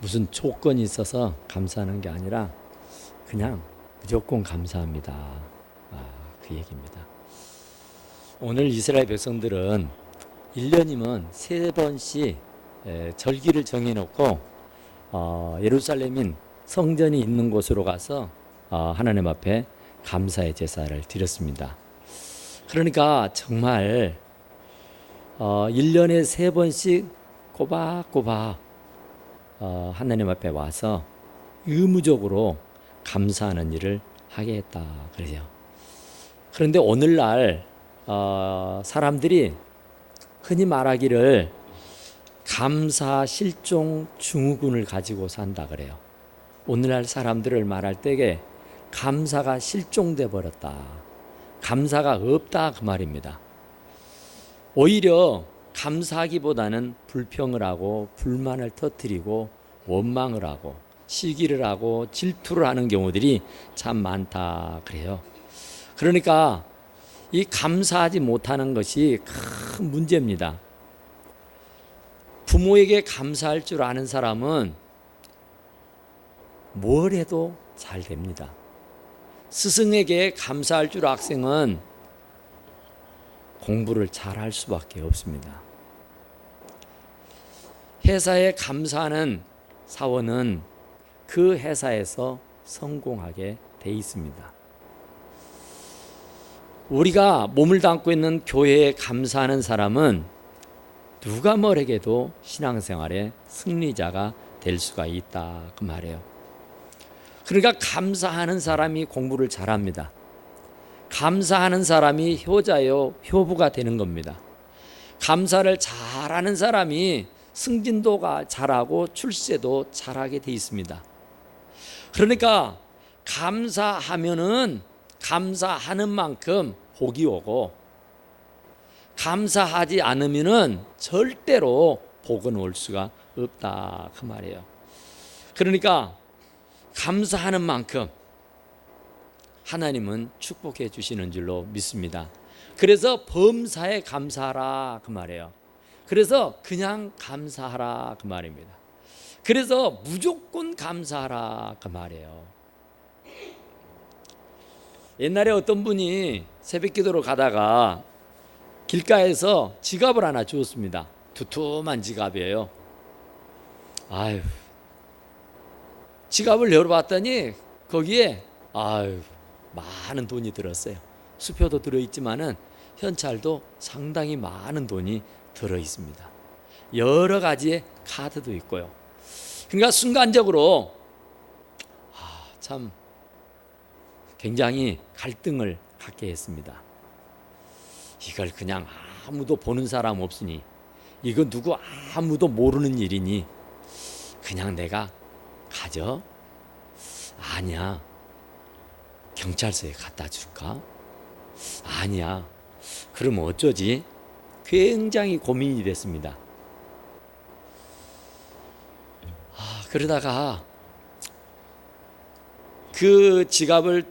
무슨 조건이 있어서 감사하는 게 아니라 그냥 무조건 감사합니다. 그 얘기입니다. 오늘 이스라엘 백성들은 1년이면 3번씩 절기를 정해놓고 예루살렘인 성전이 있는 곳으로 가서 하나님 앞에 감사의 제사를 드렸습니다. 그러니까 정말 1년에 3번씩 꼬박꼬박 하나님 앞에 와서 의무적으로 감사하는 일을 하게 했다 그래요. 그런데 오늘날 사람들이 흔히 말하기를 감사 실종 증후군을 가지고 산다 그래요. 오늘날 사람들을 말할 때에 감사가 실종돼 버렸다, 감사가 없다 그 말입니다. 오히려 감사하기보다는 불평을 하고 불만을 터뜨리고 원망을 하고 시기를 하고 질투를 하는 경우들이 참 많다 그래요. 그러니까 이 감사하지 못하는 것이 큰 문제입니다. 부모에게 감사할 줄 아는 사람은 뭘 해도 잘 됩니다. 스승에게 감사할 줄 학생은 공부를 잘 할 수밖에 없습니다. 회사에 감사하는 사원은 그 회사에서 성공하게 돼 있습니다. 우리가 몸을 담고 있는 교회에 감사하는 사람은 누가 뭐래게도 신앙생활의 승리자가 될 수가 있다 그 말이에요. 그러니까 감사하는 사람이 공부를 잘합니다. 감사하는 사람이 효자요 효부가 되는 겁니다. 감사를 잘하는 사람이 승진도가 잘하고 출세도 잘하게 돼 있습니다. 그러니까 감사하면은 감사하는 만큼 복이 오고, 감사하지 않으면은 절대로 복은 올 수가 없다 그 말이에요. 그러니까 감사하는 만큼 하나님은 축복해 주시는 줄로 믿습니다. 그래서 범사에 감사하라 그 말이에요. 그래서 그냥 감사하라 그 말입니다. 그래서 무조건 감사하라 그 말이에요. 옛날에 어떤 분이 새벽기도로 가다가 길가에서 지갑을 하나 주었습니다. 두툼한 지갑이에요. 아유, 지갑을 열어봤더니 거기에 많은 돈이 들었어요. 수표도 들어있지만은 현찰도 상당히 많은 돈이 들어있습니다. 여러 가지의 카드도 있고요. 그러니까 순간적으로 참 굉장히 갈등을 갖게 했습니다. 이걸 그냥 아무도 보는 사람 없으니, 이거 누구 아무도 모르는 일이니 그냥 내가 가져? 아니야, 경찰서에 갖다 줄까? 아니야, 그럼 어쩌지? 굉장히 고민이 됐습니다. 그러다가 그 지갑을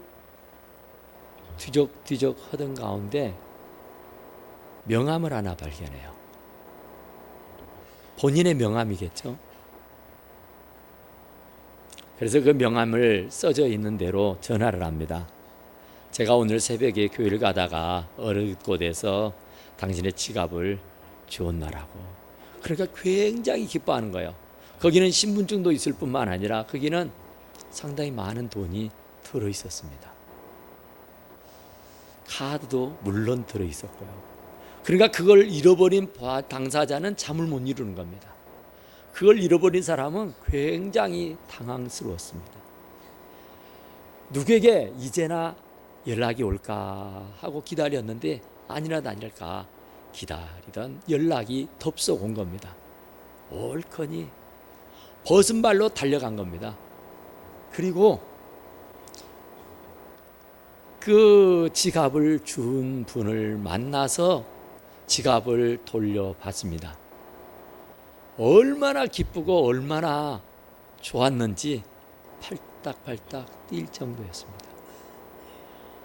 뒤적뒤적 하던 가운데 명함을 하나 발견해요. 본인의 명함이겠죠. 그래서 그 명함을 써져 있는 대로 전화를 합니다. 제가 오늘 새벽에 교회를 가다가 어느 곳에서 당신의 지갑을 주었나라고. 그러니까 굉장히 기뻐하는 거예요. 거기는 신분증도 있을 뿐만 아니라 거기는 상당히 많은 돈이 들어있었습니다. 카드도 물론 들어있었고요. 그러니까 그걸 잃어버린 당사자는 잠을 못 이루는 겁니다. 그걸 잃어버린 사람은 굉장히 당황스러웠습니다. 누구에게 이제나 연락이 올까 하고 기다렸는데 아니나 다를까 기다리던 연락이 덥석 온 겁니다. 옳거니 벗은 발로 달려간 겁니다. 그리고 그 지갑을 준 분을 만나서 지갑을 돌려받습니다. 얼마나 기쁘고 얼마나 좋았는지 팔딱팔딱 뛸 정도였습니다.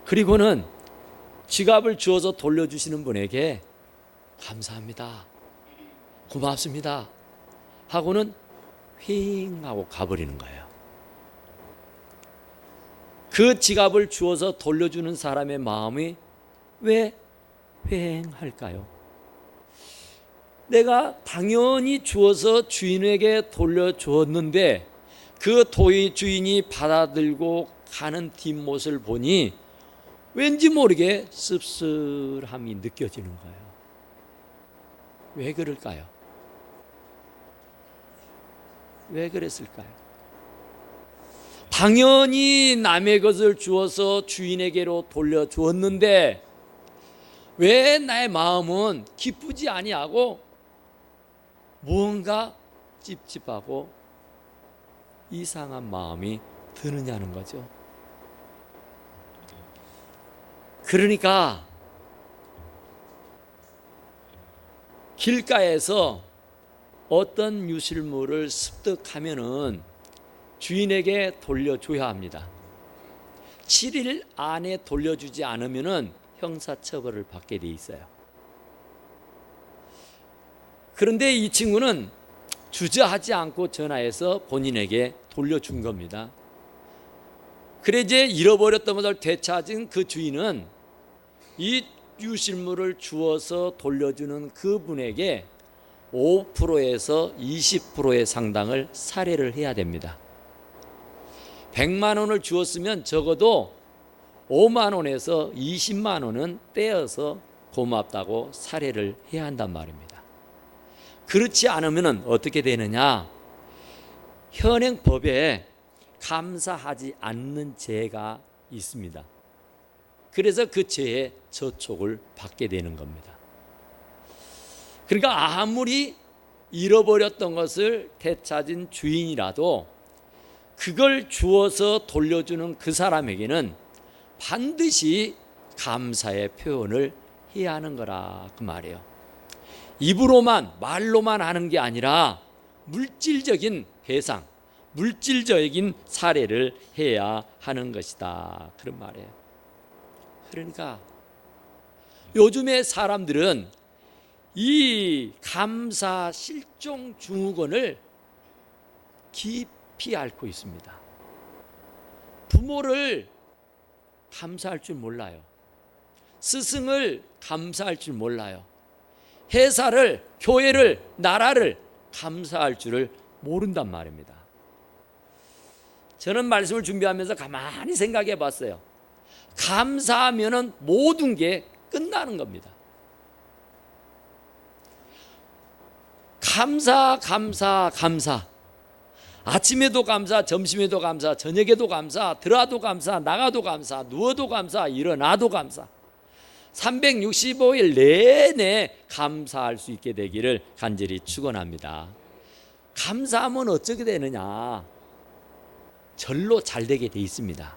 그리고는 지갑을 주어서 돌려주시는 분에게 감사합니다, 고맙습니다 하고는 휘잉 하고 가버리는 거예요. 그 지갑을 주어서 돌려주는 사람의 마음이 왜 휑할까요? 내가 당연히 주어서 주인에게 돌려주었는데 그 주인이 받아들고 가는 뒷모습을 보니 왠지 모르게 씁쓸함이 느껴지는 거예요. 왜 그럴까요? 왜 그랬을까요? 당연히 남의 것을 주어서 주인에게로 돌려주었는데 왜 나의 마음은 기쁘지 아니하고 무언가 찝찝하고 이상한 마음이 드느냐는 거죠. 그러니까 길가에서 어떤 유실물을 습득하면은 주인에게 돌려줘야 합니다. 7일 안에 돌려주지 않으면은 형사처벌을 받게 돼 있어요. 그런데 이 친구는 주저하지 않고 전화해서 본인에게 돌려준 겁니다. 그래 이제 잃어버렸던 것을 되찾은 그 주인은 이 유실물을 주어서 돌려주는 그분에게 5%에서 20%의 상당을 살해를 해야 됩니다. 100만 원을 주었으면 적어도 5만 원에서 20만 원은 떼어서 고맙다고 살해를 해야 한단 말입니다. 그렇지 않으면 어떻게 되느냐? 현행 법에 감사하지 않는 죄가 있습니다. 그래서 그 죄에 저촉을 받게 되는 겁니다. 그러니까 아무리 잃어버렸던 것을 되찾은 주인이라도 그걸 주어서 돌려주는 그 사람에게는 반드시 감사의 표현을 해야 하는 거라 그 말이에요. 입으로만 말로만 하는 게 아니라 물질적인 배상, 물질적인 사례를 해야 하는 것이다 그런 말이에요. 그러니까 요즘의 사람들은 이 감사 실종 증후군을 깊이 앓고 있습니다. 부모를 감사할 줄 몰라요. 스승을 감사할 줄 몰라요. 회사를, 교회를, 나라를 감사할 줄을 모른단 말입니다. 저는 말씀을 준비하면서 가만히 생각해 봤어요. 감사하면은 모든 게 끝나는 겁니다. 감사. 아침에도 감사, 점심에도 감사, 저녁에도 감사, 들어와도 감사, 나가도 감사, 누워도 감사, 일어나도 감사. 365일 내내 감사할 수 있게 되기를 간절히 축원합니다. 감사하면 어떻게 되느냐? 절로 잘 되게 돼 있습니다.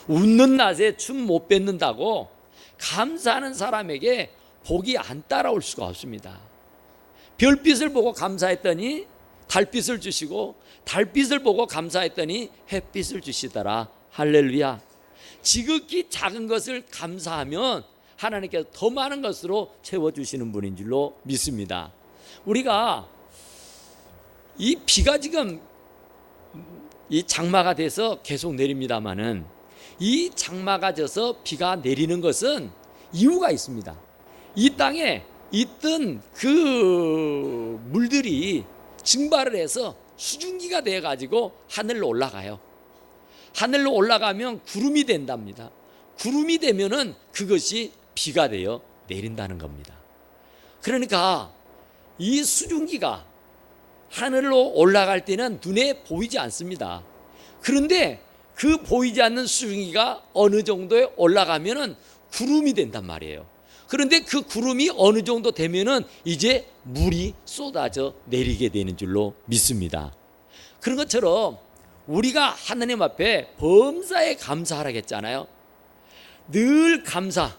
웃는 낯에 춤 못 뱉는다고 감사하는 사람에게 복이 안 따라올 수가 없습니다. 별빛을 보고 감사했더니 달빛을 주시고 달빛을 보고 감사했더니 햇빛을 주시더라. 할렐루야. 지극히 작은 것을 감사하면 하나님께서 더 많은 것으로 채워주시는 분인 줄로 믿습니다. 우리가 이 비가 지금 이 장마가 돼서 계속 내립니다마는 이 장마가 져서 비가 내리는 것은 이유가 있습니다. 이 땅에 있던 그 물들이 증발을 해서 수증기가 되어가지고 하늘로 올라가요. 하늘로 올라가면 구름이 된답니다. 구름이 되면은 그것이 비가 되어 내린다는 겁니다. 그러니까 이 수증기가 하늘로 올라갈 때는 눈에 보이지 않습니다. 그런데 그 보이지 않는 수증기가 어느 정도에 올라가면은 구름이 된단 말이에요. 그런데 그 구름이 어느 정도 되면은 이제 물이 쏟아져 내리게 되는 줄로 믿습니다. 그런 것처럼 우리가 하나님 앞에 범사에 감사하라고 했잖아요. 늘 감사,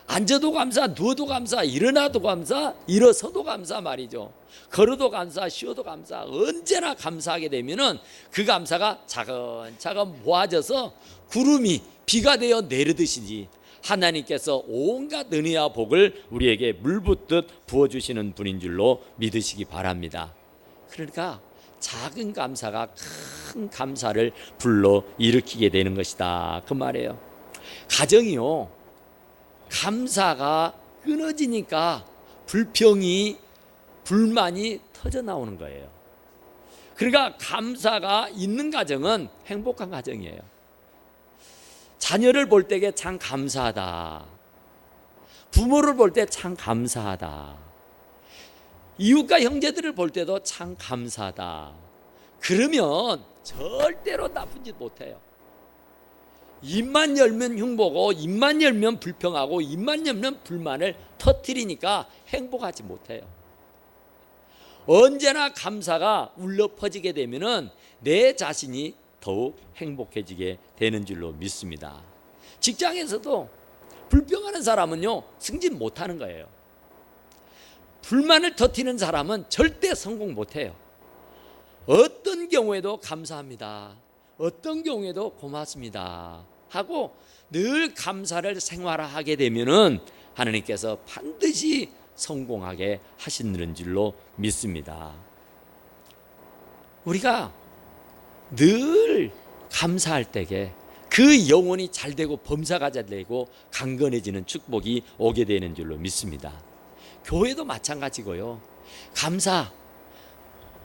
앉아도 감사, 누워도 감사, 일어나도 감사, 일어서도 감사 말이죠. 걸어도 감사, 쉬어도 감사, 언제나 감사하게 되면은 그 감사가 차근차근 모아져서 구름이 비가 되어 내리듯이 하나님께서 온갖 은혜와 복을 우리에게 물붓듯 부어주시는 분인 줄로 믿으시기 바랍니다. 그러니까 작은 감사가 큰 감사를 불러 일으키게 되는 것이다, 그 말이에요. 가정이요, 감사가 끊어지니까 불평이, 불만이 터져 나오는 거예요. 그러니까 감사가 있는 가정은 행복한 가정이에요. 자녀를 볼 때에 참 감사하다, 부모를 볼 때 참 감사하다, 이웃과 형제들을 볼 때도 참 감사하다, 그러면 절대로 나쁜 짓 못해요. 입만 열면 흉보고, 입만 열면 불평하고, 입만 열면 불만을 터뜨리니까 행복하지 못해요. 언제나 감사가 울려 퍼지게 되면은 내 자신이 더욱 행복해지게 되는 줄로 믿습니다. 직장에서도 불평하는 사람은요, 승진 못하는 거예요. 불만을 터뜨리는 사람은 절대 성공 못해요. 어떤 경우에도 감사합니다, 어떤 경우에도 고맙습니다 하고 늘 감사를 생활화하게 되면은 하나님께서 반드시 성공하게 하시는 줄로 믿습니다. 우리가 늘 감사할 때에 그 영혼이 잘되고 범사가 잘되고 강건해지는 축복이 오게 되는 줄로 믿습니다. 교회도 마찬가지고요. 감사,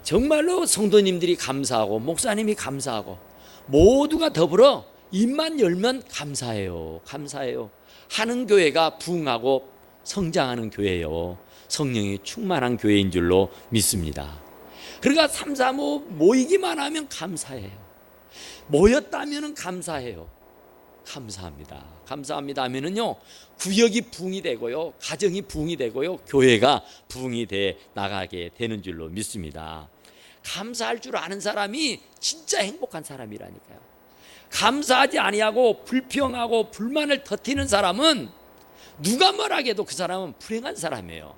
정말로 성도님들이 감사하고 목사님이 감사하고 모두가 더불어 입만 열면 감사해요, 감사해요 하는 교회가 부흥하고 성장하는 교회요, 성령이 충만한 교회인 줄로 믿습니다. 그러니까 3, 4, 5 모이기만 하면 감사해요. 모였다면 감사해요. 감사합니다, 감사합니다 하면은요, 구역이 부흥이 되고요, 가정이 부흥이 되고요, 교회가 부흥이 돼 나가게 되는 줄로 믿습니다. 감사할 줄 아는 사람이 진짜 행복한 사람이라니까요. 감사하지 아니하고 불평하고 불만을 터뜨리는 사람은 누가 뭐라해도 그 사람은 불행한 사람이에요.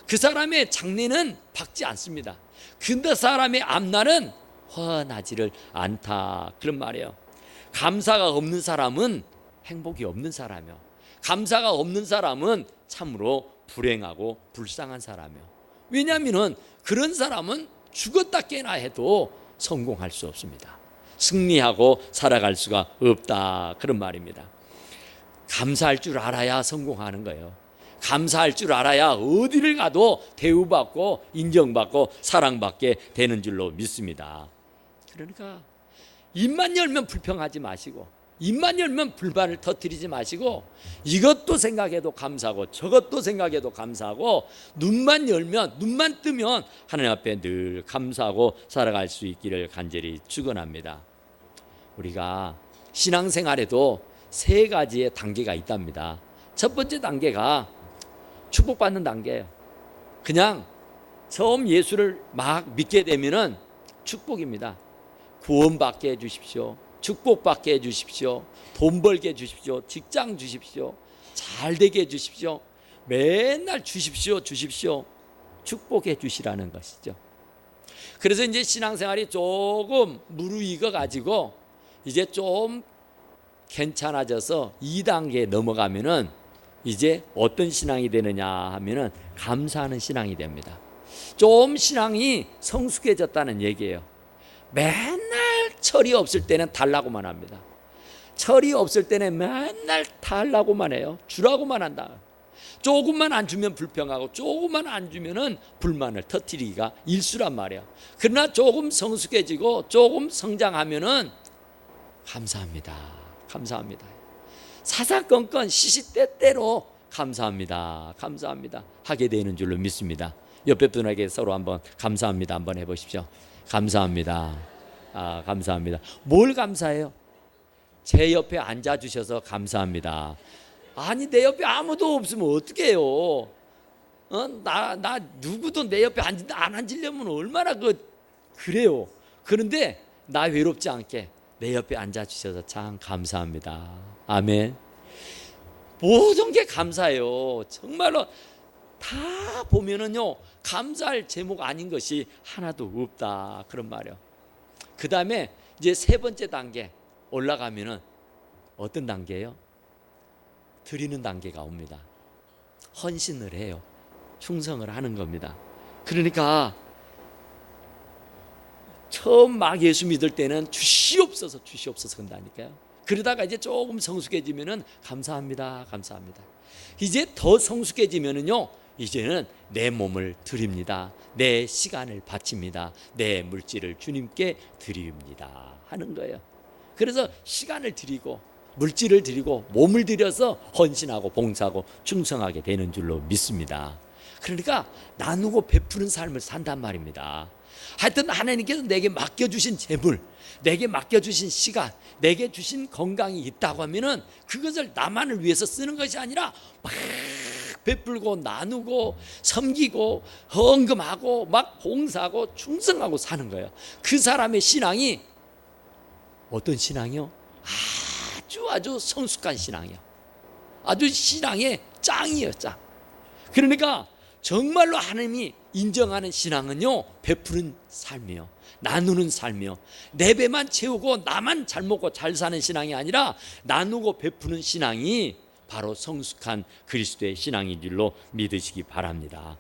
그 사람의 장래는 밝지 않습니다. 근데 사람의 앞날은 환하지를 않다, 그런 말이에요. 감사가 없는 사람은 행복이 없는 사람이요, 감사가 없는 사람은 참으로 불행하고 불쌍한 사람이요. 왜냐하면 그런 사람은 죽었다 깨나 해도 성공할 수 없습니다. 승리하고 살아갈 수가 없다, 그런 말입니다. 감사할 줄 알아야 성공하는 거예요. 감사할 줄 알아야 어디를 가도 대우받고 인정받고 사랑받게 되는 줄로 믿습니다. 그러니까 입만 열면 불평하지 마시고, 입만 열면 불만을 터뜨리지 마시고, 이것도 생각해도 감사하고 저것도 생각해도 감사하고, 눈만 열면, 눈만 뜨면 하나님 앞에 늘 감사하고 살아갈 수 있기를 간절히 축원합니다. 우리가 신앙생활에도 3가지의 단계가 있답니다. 첫 번째 단계가 축복받는 단계예요. 그냥 처음 예수를 막 믿게 되면은 축복입니다. 구원받게 해주십시오, 축복받게 해주십시오, 돈 벌게 해주십시오, 직장 주십시오, 잘되게 해주십시오, 맨날 주십시오, 주십시오, 축복해 주시라는 것이죠. 그래서 이제 신앙생활이 조금 무르익어 가지고 이제 좀 괜찮아져서 2단계에 넘어가면은 이제 어떤 신앙이 되느냐 하면은 감사하는 신앙이 됩니다. 좀 신앙이 성숙해졌다는 얘기예요. 맨날 철이 없을 때는 달라고만 합니다. 철이 없을 때는 맨날 달라고만 해요. 주라고만 한다. 조금만 안 주면 불평하고 조금만 안 주면은 불만을 터뜨리기가 일수란 말이에요. 그러나 조금 성숙해지고 조금 성장하면은 감사합니다, 감사합니다, 사사건건 시시때때로 감사합니다, 감사합니다 하게 되는 줄로 믿습니다. 옆에 분에게 서로 한번 감사합니다 한번 해보십시오. 감사합니다. 감사합니다. 뭘 감사해요? 제 옆에 앉아주셔서 감사합니다. 아니, 내 옆에 아무도 없으면 어떻게 해요? 나 누구도 내 옆에 안 앉으려면 얼마나 그래요. 그런데 나 외롭지 않게 내 옆에 앉아주셔서 참 감사합니다. 아멘. 모든 게 감사해요. 정말로 다 보면은요, 감사할 제목 아닌 것이 하나도 없다, 그런 말이에요. 그 다음에 이제 3번째 단계 올라가면은 어떤 단계예요? 드리는 단계가 옵니다. 헌신을 해요. 충성을 하는 겁니다. 그러니까 처음 막 예수 믿을 때는 주시옵소서 주시옵소서 한다니까요. 그러다가 이제 조금 성숙해지면은 감사합니다 감사합니다. 이제 더 성숙해지면은요, 이제는 내 몸을 드립니다, 내 시간을 바칩니다, 내 물질을 주님께 드립니다 하는 거예요. 그래서 시간을 드리고 물질을 드리고 몸을 들여서 헌신하고 봉사하고 충성하게 되는 줄로 믿습니다. 그러니까 나누고 베푸는 삶을 산단 말입니다. 하여튼 하나님께서 내게 맡겨주신 재물, 내게 맡겨주신 시간, 내게 주신 건강이 있다고 하면은 그것을 나만을 위해서 쓰는 것이 아니라 막 베풀고 나누고 섬기고 헌금하고 막 봉사하고 충성하고 사는 거예요. 그 사람의 신앙이 어떤 신앙이요? 아주 성숙한 신앙이요. 아주 신앙의 짱이에요, 짱. 그러니까 정말로 하나님이 인정하는 신앙은요, 베푸는 삶이요, 나누는 삶이요, 내 배만 채우고 나만 잘 먹고 잘 사는 신앙이 아니라 나누고 베푸는 신앙이 바로 성숙한 그리스도의 신앙인 줄로 믿으시기 바랍니다.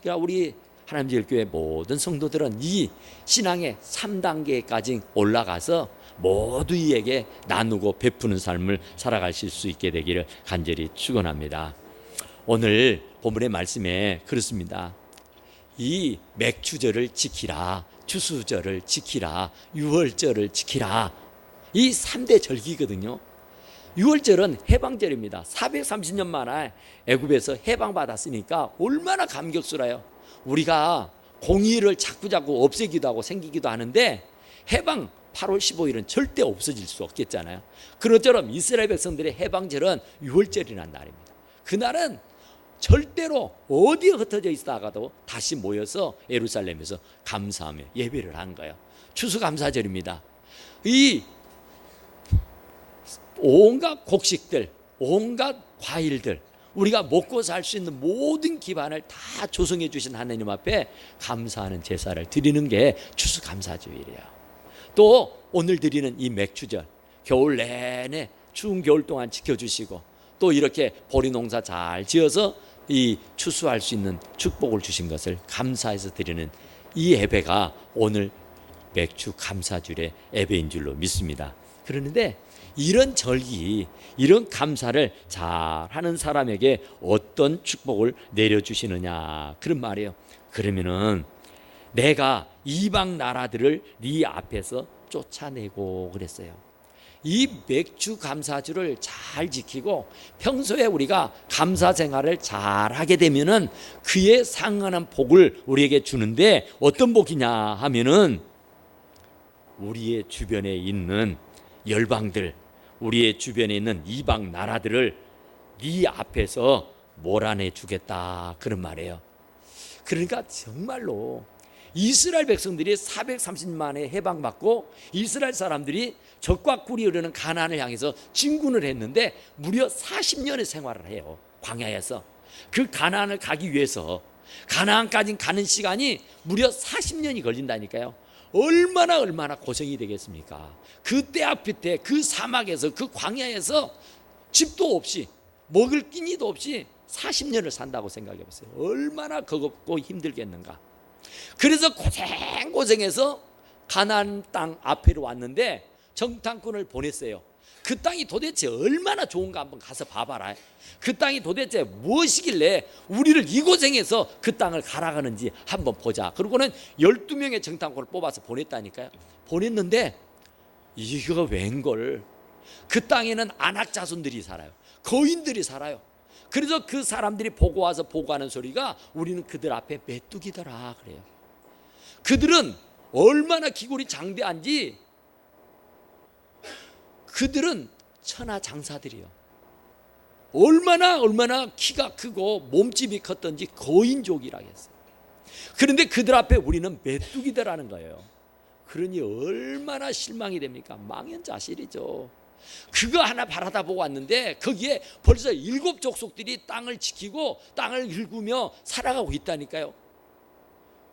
그러니까 우리 하나님제일교회 모든 성도들은 이 신앙의 3단계까지 올라가서 모두 이에게 나누고 베푸는 삶을 살아가실 수 있게 되기를 간절히 축원합니다. 오늘 본문의 말씀에 그렇습니다. 이 맥추절을 지키라, 추수절을 지키라, 유월절을 지키라. 이 3대 절기거든요. 유월절은 해방절입니다. 430년 만에 애굽에서 해방받았으니까 얼마나 감격스러워요. 우리가 공의를 자꾸자꾸 없애기도 하고 생기기도 하는데 해방 8월 15일은 절대 없어질 수 없겠잖아요. 그것처럼 이스라엘 백성들의 해방절은 유월절이라는 날입니다. 그날은 절대로 어디에 흩어져 있다가도 다시 모여서 예루살렘에서 감사하며 예배를 한 거예요. 추수감사절입니다. 이 온갖 곡식들, 온갖 과일들, 우리가 먹고 살 수 있는 모든 기반을 다 조성해 주신 하나님 앞에 감사하는 제사를 드리는 게 추수감사주일이에요. 또 오늘 드리는 이 맥추절, 겨울 내내 추운 겨울 동안 지켜주시고 또 이렇게 보리 농사 잘 지어서 이 추수할 수 있는 축복을 주신 것을 감사해서 드리는 이 예배가 오늘 맥추 감사주일의 예배인 줄로 믿습니다. 그런데 이런 절기, 이런 감사를 잘하는 사람에게 어떤 축복을 내려주시느냐, 그런 말이에요. 그러면은 내가 이방 나라들을 네 앞에서 쫓아내고 그랬어요. 이 맥주 감사주를 잘 지키고 평소에 우리가 감사 생활을 잘 하게 되면은 그에 상응하는 복을 우리에게 주는데 어떤 복이냐 하면은 우리의 주변에 있는 열방들, 우리의 주변에 있는 이방 나라들을 네 앞에서 몰아내 주겠다, 그런 말이에요. 그러니까 정말로 이스라엘 백성들이 430만에 해방받고 이스라엘 사람들이 적과 꿀이 흐르는 가나안을 향해서 진군을 했는데 무려 40년의 생활을 해요. 광야에서. 그 가나안을 가기 위해서 가나안까지 가는 시간이 무려 40년이 걸린다니까요. 얼마나 고생이 되겠습니까? 그 때 앞에 그 사막에서, 그 광야에서 집도 없이 먹을 끼니도 없이 40년을 산다고 생각해 보세요. 얼마나 버겁고 힘들겠는가. 그래서 고생해서 가나안 땅 앞으로 왔는데 정탐꾼을 보냈어요. 그 땅이 도대체 얼마나 좋은가 한번 가서 봐봐라. 그 땅이 도대체 무엇이길래 우리를 이 고생해서 그 땅을 가라가는지 한번 보자. 그러고는 12명의 정탐꾼을 뽑아서 보냈다니까요. 보냈는데 이거 웬걸, 그 땅에는 안악 자손들이 살아요. 거인들이 살아요. 그래서 그 사람들이 보고 와서 보고하는 소리가 우리는 그들 앞에 메뚜기더라 그래요. 그들은 얼마나 기골이 장대한지, 그들은 천하장사들이요. 얼마나 키가 크고 몸집이 컸던지 거인족이라 했어요. 그런데 그들 앞에 우리는 메뚜기더라는 거예요. 그러니 얼마나 실망이 됩니까? 망연자실이죠. 그거 하나 바라다 보고 왔는데 거기에 벌써 7 족속들이 땅을 지키고 땅을 일구며 살아가고 있다니까요.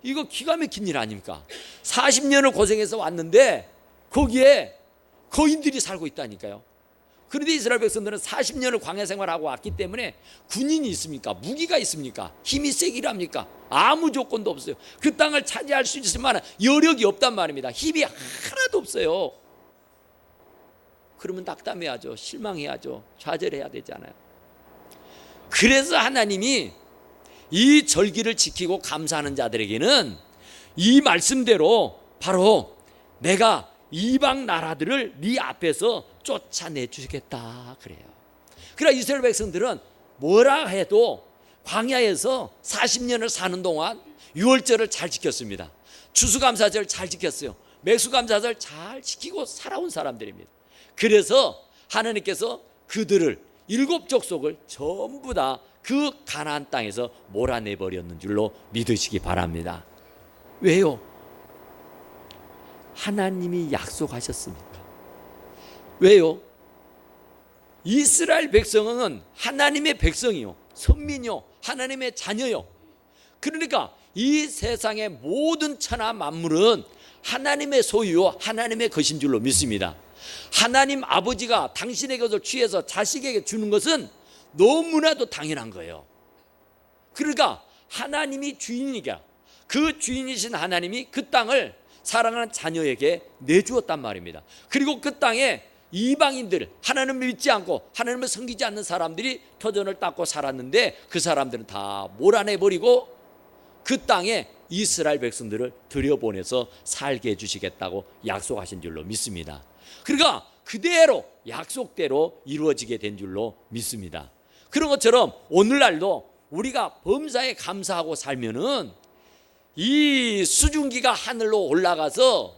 이거 기가 막힌 일 아닙니까? 40년을 고생해서 왔는데 거기에 거인들이 살고 있다니까요. 그런데 이스라엘 백성들은 40년을 광야 생활하고 왔기 때문에 군인이 있습니까? 무기가 있습니까? 힘이 세기랍니까? 아무 조건도 없어요. 그 땅을 차지할 수 있을 만한 여력이 없단 말입니다. 힘이 하나도 없어요. 그러면 낙담해야죠. 실망해야죠. 좌절해야 되잖아요. 그래서 하나님이 이 절기를 지키고 감사하는 자들에게는 이 말씀대로 바로 내가 이방 나라들을 네 앞에서 쫓아내 주겠다 그래요. 그러나 이스라엘 백성들은 뭐라 해도 광야에서 40년을 사는 동안 유월절을 잘 지켰습니다. 추수감사절 잘 지켰어요. 매수감사절 잘 지키고 살아온 사람들입니다. 그래서 하나님께서 그들을 7 족속을 전부 다 그 가나안 땅에서 몰아내버렸는 줄로 믿으시기 바랍니다. 왜요? 하나님이 약속하셨습니다. 왜요? 이스라엘 백성은 하나님의 백성이요, 선민이요, 하나님의 자녀요. 그러니까 이 세상의 모든 천하 만물은 하나님의 소유요, 하나님의 것인 줄로 믿습니다. 하나님 아버지가 당신의 것을 취해서 자식에게 주는 것은 너무나도 당연한 거예요. 그러니까 하나님이 주인이니까 그 주인이신 하나님이 그 땅을 사랑하는 자녀에게 내주었단 말입니다. 그리고 그 땅에 이방인들, 하나님을 믿지 않고 하나님을 섬기지 않는 사람들이 터전을 닦고 살았는데 그 사람들은 다 몰아내버리고 그 땅에 이스라엘 백성들을 들여보내서 살게 해주시겠다고 약속하신 줄로 믿습니다. 그러니까 그대로 약속대로 이루어지게 된 줄로 믿습니다. 그런 것처럼 오늘날도 우리가 범사에 감사하고 살면은 이 수증기가 하늘로 올라가서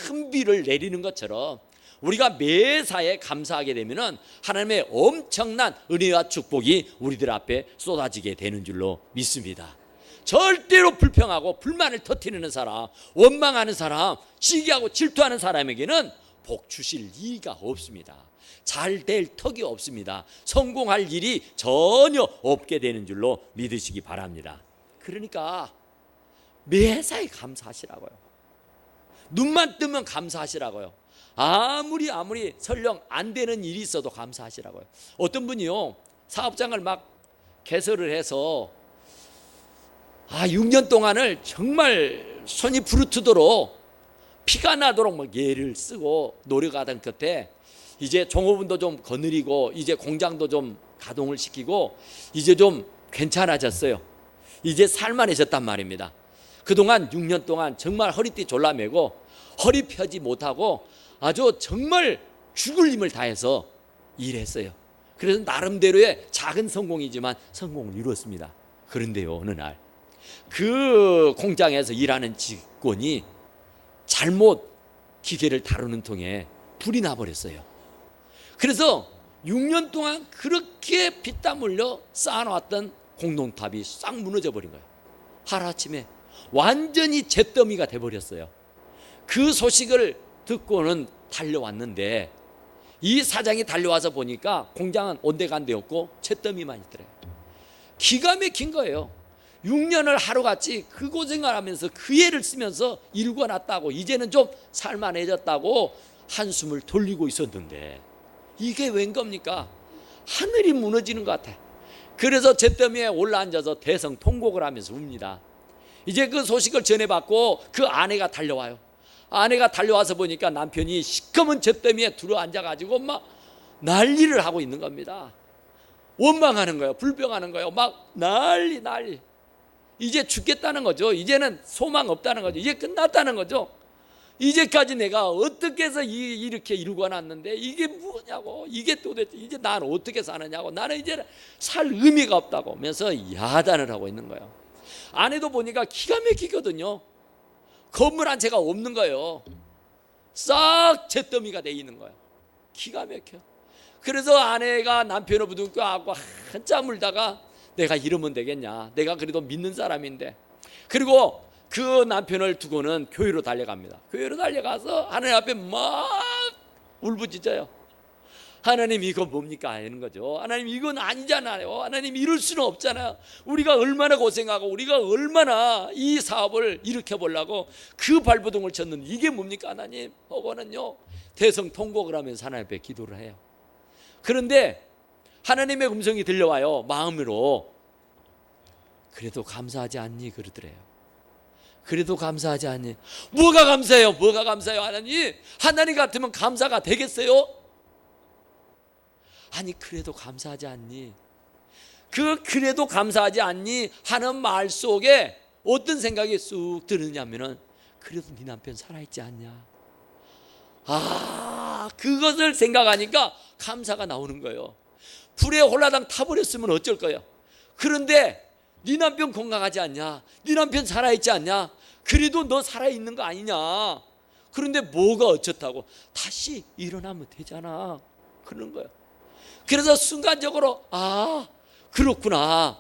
큰 비를 내리는 것처럼 우리가 매사에 감사하게 되면은 하나님의 엄청난 은혜와 축복이 우리들 앞에 쏟아지게 되는 줄로 믿습니다. 절대로 불평하고 불만을 터뜨리는 사람, 원망하는 사람, 시기하고 질투하는 사람에게는 복 주실 리가 없습니다. 잘 될 턱이 없습니다. 성공할 일이 전혀 없게 되는 줄로 믿으시기 바랍니다. 그러니까 매사에 감사하시라고요. 눈만 뜨면 감사하시라고요. 아무리 설령 안 되는 일이 있어도 감사하시라고요. 어떤 분이요, 사업장을 막 개설을 해서 6년 동안을 정말 손이 부르트도록 피가 나도록 막 애를 쓰고 노력하던 끝에 이제 종업원도 좀 거느리고 이제 공장도 좀 가동을 시키고 이제 좀 괜찮아졌어요. 이제 살만해졌단 말입니다. 그동안 6년 동안 정말 허리띠 졸라매고 허리 펴지 못하고 아주 정말 죽을 힘을 다해서 일했어요. 그래서 나름대로의 작은 성공이지만 성공을 이루었습니다. 그런데요, 어느 날 그 공장에서 일하는 직원이 잘못 기계를 다루는 통에 불이 나버렸어요. 그래서 6년 동안 그렇게 피땀 흘려 쌓아놓았던 공동탑이 싹 무너져 버린 거예요. 하루아침에 완전히 잿더미가 돼버렸어요. 그 소식을 듣고는 달려왔는데 이 사장이 달려와서 보니까 공장은 온데간데 없고 잿더미만 있더래요. 기가 막힌 거예요. 6년을 하루같이 그 고생을 하면서 그 애를 쓰면서 일궈놨다고 이제는 좀 살만해졌다고 한숨을 돌리고 있었는데 이게 웬 겁니까? 하늘이 무너지는 것 같아. 그래서 잿더미에 올라앉아서 대성통곡을 하면서 웁니다. 이제 그 소식을 전해받고 그 아내가 달려와요. 아내가 달려와서 보니까 남편이 시커먼 잿더미에 들어앉아가지고 막 난리를 하고 있는 겁니다. 원망하는 거예요. 불평하는 거예요. 막 난리. 이제 죽겠다는 거죠. 이제는 소망 없다는 거죠. 이제 끝났다는 거죠. 이제까지 내가 어떻게 해서 이렇게 이루어놨는데 이게 뭐냐고, 이게 도대체 이제 난 어떻게 사느냐고, 나는 이제 살 의미가 없다고 하면서 야단을 하고 있는 거예요. 아내도 보니까 기가 막히거든요. 건물 한 채가 없는 거예요. 싹 잿더미가 돼 있는 거예요. 기가 막혀. 그래서 아내가 남편을 부둥켜 안고 한참 울다가 내가 이러면 되겠냐, 내가 그래도 믿는 사람인데. 그리고 그 남편을 두고는 교회로 달려갑니다. 교회로 달려가서 하나님 앞에 막 울부짖어요. 하나님 이거 뭡니까 하는 거죠. 하나님 이건 아니잖아요. 하나님 이럴 수는 없잖아요. 우리가 얼마나 고생하고 우리가 얼마나 이 사업을 일으켜보려고 그 발버둥을 쳤는데 이게 뭡니까 하나님. 하고는요 대성통곡을 하면서 하나님 앞에 기도를 해요. 그런데 하나님의 음성이 들려와요. 마음으로. 그래도 감사하지 않니? 그러더래요. 그래도 감사하지 않니? 뭐가 감사해요? 뭐가 감사해요? 하나님 같으면 감사가 되겠어요? 아니, 그래도 감사하지 않니? 그래도 감사하지 않니? 하는 말 속에 어떤 생각이 쑥 드느냐면은, 그래도 네 남편 살아있지 않냐? 그것을 생각하니까 감사가 나오는 거예요. 불에 홀라당 타버렸으면 어쩔 거예요. 그런데 네 남편 건강하지 않냐? 네 남편 살아있지 않냐? 그래도 너 살아있는 거 아니냐? 그런데 뭐가 어쩌다고? 다시 일어나면 되잖아. 그런 거예요. 그래서 순간적으로 그렇구나.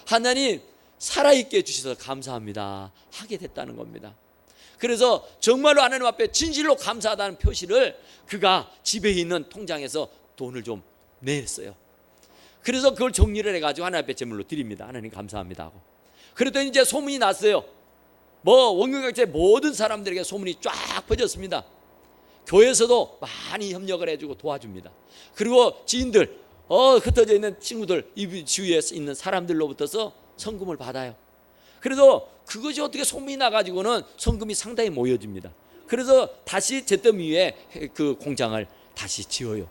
하나님 살아있게 해주셔서 감사합니다 하게 됐다는 겁니다. 그래서 정말로 하나님 앞에 진실로 감사하다는 표시를 그가 집에 있는 통장에서 돈을 좀 냈어요. 그래서 그걸 정리를 해가지고 하나님 앞에 제물로 드립니다. 하나님 감사합니다 하고. 그랬더니 이제 소문이 났어요. 원경각제 모든 사람들에게 소문이 쫙 퍼졌습니다. 교회에서도 많이 협력을 해주고 도와줍니다. 그리고 지인들, 흩어져 있는 친구들, 이 주위에 있는 사람들로부터서 성금을 받아요. 그래서 그것이 어떻게 소문이 나가지고는 성금이 상당히 모여집니다. 그래서 다시 잿더미 위에 그 공장을 다시 지어요.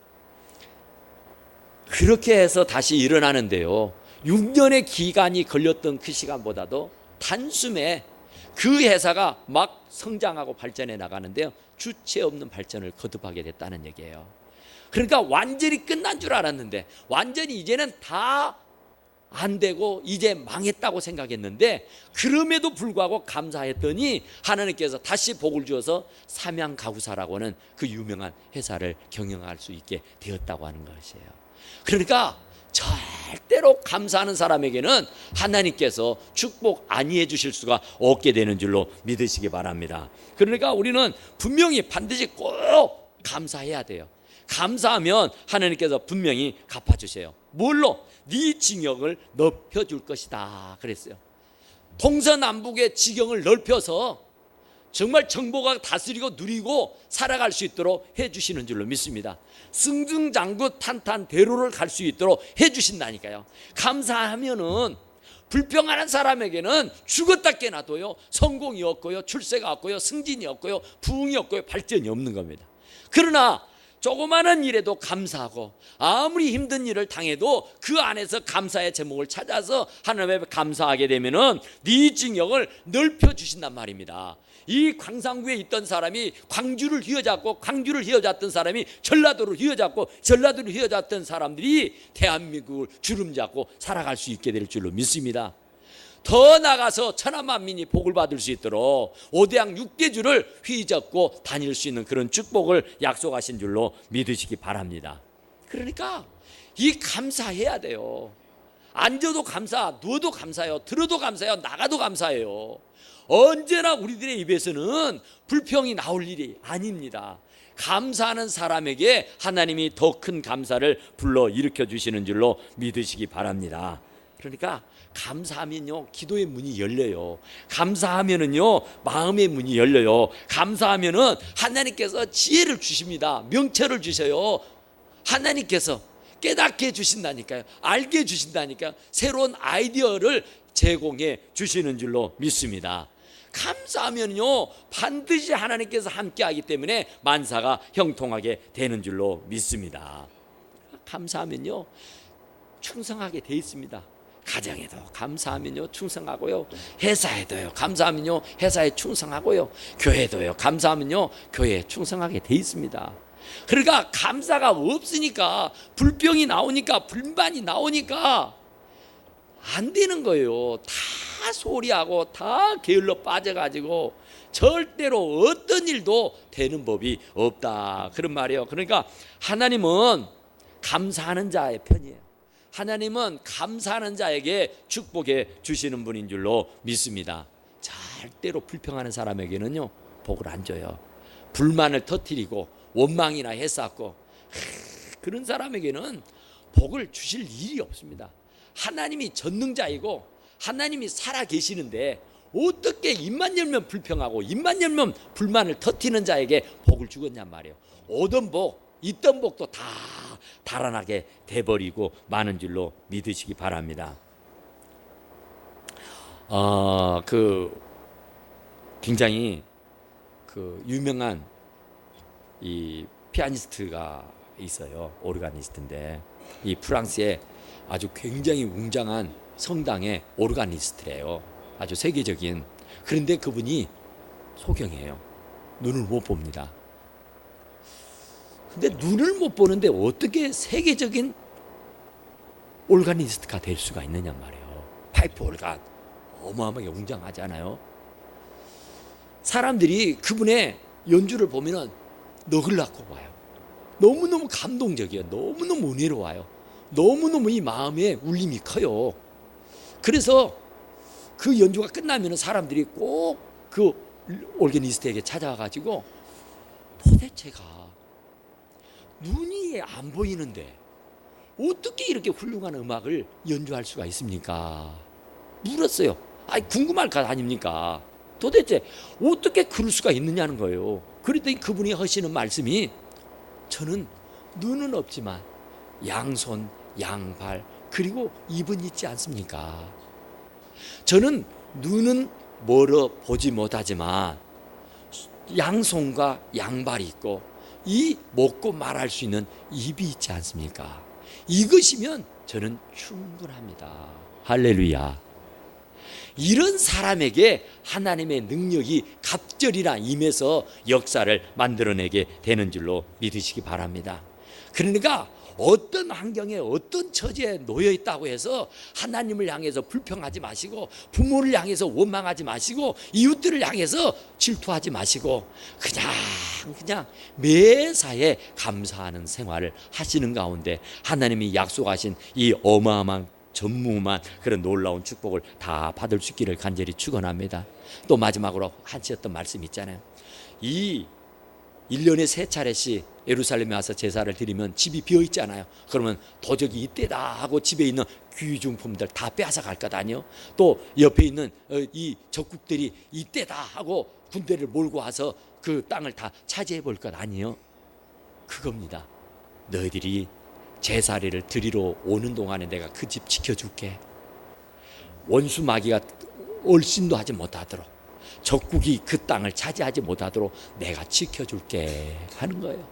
그렇게 해서 다시 일어나는데요, 6년의 기간이 걸렸던 그 시간보다도 단숨에 그 회사가 막 성장하고 발전해 나가는데요, 주체 없는 발전을 거듭하게 됐다는 얘기예요. 그러니까 완전히 끝난 줄 알았는데, 완전히 이제는 다 안 되고 이제 망했다고 생각했는데, 그럼에도 불구하고 감사했더니 하나님께서 다시 복을 주어서 삼양가구사라고는 그 유명한 회사를 경영할 수 있게 되었다고 하는 것이에요. 그러니까 절대로 감사하는 사람에게는 하나님께서 축복 아니해 주실 수가 없게 되는 줄로 믿으시기 바랍니다. 그러니까 우리는 분명히 반드시 꼭 감사해야 돼요. 감사하면 하나님께서 분명히 갚아주세요. 뭘로? 네 징역을 넓혀줄 것이다 그랬어요. 동서남북의 지경을 넓혀서 정말 정보가 다스리고 누리고 살아갈 수 있도록 해주시는 줄로 믿습니다. 승승장구 탄탄대로를 갈 수 있도록 해주신다니까요. 감사하면은 불평하는 사람에게는 죽었다 깨나도요, 성공이 없고요, 출세가 없고요, 승진이 없고요, 부흥이 없고요, 발전이 없는 겁니다. 그러나 조그마한 일에도 감사하고, 아무리 힘든 일을 당해도 그 안에서 감사의 제목을 찾아서 하나님 앞에 감사하게 되면은 네 징역을 넓혀주신단 말입니다. 이 광산구에 있던 사람이 광주를 휘어잡고, 광주를 휘어잡던 사람이 전라도를 휘어잡고, 전라도를 휘어잡던 사람들이 대한민국을 주름잡고 살아갈 수 있게 될 줄로 믿습니다. 더 나가서 천하만민이 복을 받을 수 있도록 5대양 6대주를 휘잡고 다닐 수 있는 그런 축복을 약속하신 줄로 믿으시기 바랍니다. 그러니까 이 감사해야 돼요. 앉아도 감사, 누워도 감사해요, 들어도 감사해요, 나가도 감사해요. 언제나 우리들의 입에서는 불평이 나올 일이 아닙니다. 감사하는 사람에게 하나님이 더 큰 감사를 불러 일으켜 주시는 줄로 믿으시기 바랍니다. 그러니까 감사하면요, 기도의 문이 열려요. 감사하면은요, 마음의 문이 열려요. 감사하면은 하나님께서 지혜를 주십니다. 명철을 주셔요. 하나님께서 깨닫게 해주신다니까요. 알게 해주신다니까요. 새로운 아이디어를 제공해 주시는 줄로 믿습니다. 감사하면요, 반드시 하나님께서 함께하기 때문에 만사가 형통하게 되는 줄로 믿습니다. 감사하면요, 충성하게 돼 있습니다. 가정에도 감사하면요 충성하고요, 회사에도요 감사하면요 회사에 충성하고요, 교회도요 감사하면요 교회에 충성하게 돼 있습니다. 그러니까 감사가 없으니까 불평이 나오니까, 불만이 나오니까 안 되는 거예요. 다 소리하고 다 게을러 빠져가지고 절대로 어떤 일도 되는 법이 없다, 그런 말이에요. 그러니까 하나님은 감사하는 자의 편이에요. 하나님은 감사하는 자에게 축복해 주시는 분인 줄로 믿습니다. 절대로 불평하는 사람에게는요 복을 안 줘요. 불만을 터뜨리고 원망이나 해쌌고 그런 사람에게는 복을 주실 일이 없습니다. 하나님이 전능자이고 하나님이 살아 계시는데 어떻게 입만 열면 불평하고 입만 열면 불만을 터뜨리는 자에게 복을 주겠냔 말이에요. 오던 복, 있던 복도 다 달아나게 돼버리고 마는 줄로 믿으시기 바랍니다. 굉장히 유명한 이 피아니스트가 있어요. 오르가니스트인데 이 프랑스의 아주 굉장히 웅장한 성당의 오르가니스트래요. 아주 세계적인. 그런데 그분이 소경이에요. 눈을 못 봅니다. 근데 눈을 못 보는데 어떻게 세계적인 오르가니스트가 될 수가 있느냐 말이에요. 파이프 오르간 어마어마하게 웅장하잖아요. 사람들이 그분의 연주를 보면은 너글라고 봐요. 너무너무 감동적이에요. 너무너무 은혜로워요. 너무너무 이 마음에 울림이 커요. 그래서 그 연주가 끝나면 사람들이 꼭 그 오르가니스트에게 찾아와가지고 도대체가 눈이 안 보이는데 어떻게 이렇게 훌륭한 음악을 연주할 수가 있습니까? 물었어요. 궁금할 것 아닙니까? 도대체 어떻게 그럴 수가 있느냐는 거예요. 그랬더니 그분이 하시는 말씀이 저는 눈은 없지만 양손, 양발 그리고 입은 있지 않습니까? 저는 눈은 멀어 보지 못하지만 양손과 양발이 있고 이 먹고 말할 수 있는 입이 있지 않습니까? 이것이면 저는 충분합니다. 할렐루야. 이런 사람에게 하나님의 능력이 갑절이나 임해서 역사를 만들어내게 되는 줄로 믿으시기 바랍니다. 그러니까 어떤 환경에 어떤 처지에 놓여 있다고 해서 하나님을 향해서 불평하지 마시고 부모를 향해서 원망하지 마시고 이웃들을 향해서 질투하지 마시고 그냥 매사에 감사하는 생활을 하시는 가운데 하나님이 약속하신 이 어마어마한 전무후무한 그런 놀라운 축복을 다 받을 수 있기를 간절히 축원합니다. 또 마지막으로 하셨던 말씀 있잖아요. 이 1년에 3차례씩 예루살렘에 와서 제사를 드리면 집이 비어 있잖아요. 그러면 도적이 이때다 하고 집에 있는 귀중품들 다 빼앗아갈 것 아니요. 또 옆에 있는 이 적국들이 이때다 하고 군대를 몰고 와서 그 땅을 다 차지해 볼 것 아니요. 그겁니다. 너희들이 제사를 드리러 오는 동안에 내가 그 집 지켜줄게. 원수 마귀가 얼씬도 하지 못하도록, 적국이 그 땅을 차지하지 못하도록 내가 지켜줄게 하는 거예요.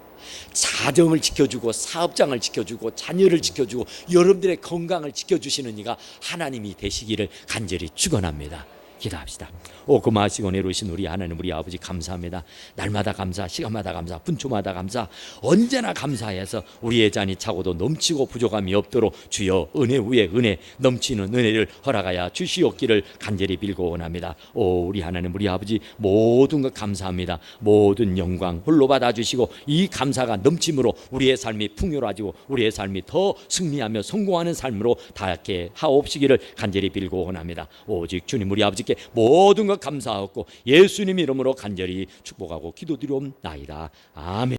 가정을 지켜주고 사업장을 지켜주고 자녀를 지켜주고 여러분들의 건강을 지켜주시는 이가 하나님이 되시기를 간절히 축원합니다. 기도합시다. 고마우시고 내로우신 우리 하나님 우리 아버지 감사합니다. 날마다 감사, 시간마다 감사, 분초마다 감사, 언제나 감사해서 우리의 잔이 차고도 넘치고 부족함이 없도록 주여 은혜 위에 은혜 넘치는 은혜를 허락하여 주시옵기를 간절히 빌고 원합니다. 우리 하나님 우리 아버지 모든 것 감사합니다. 모든 영광 홀로 받아주시고 이 감사가 넘침으로 우리의 삶이 풍요로워지고 우리의 삶이 더 승리하며 성공하는 삶으로 닿게 하옵시기를 간절히 빌고 원합니다. 오직 주님 우리 아버지께 모든 것 감사하고 예수님 이름으로 간절히 축복하고 기도드리옵나이다. 아멘.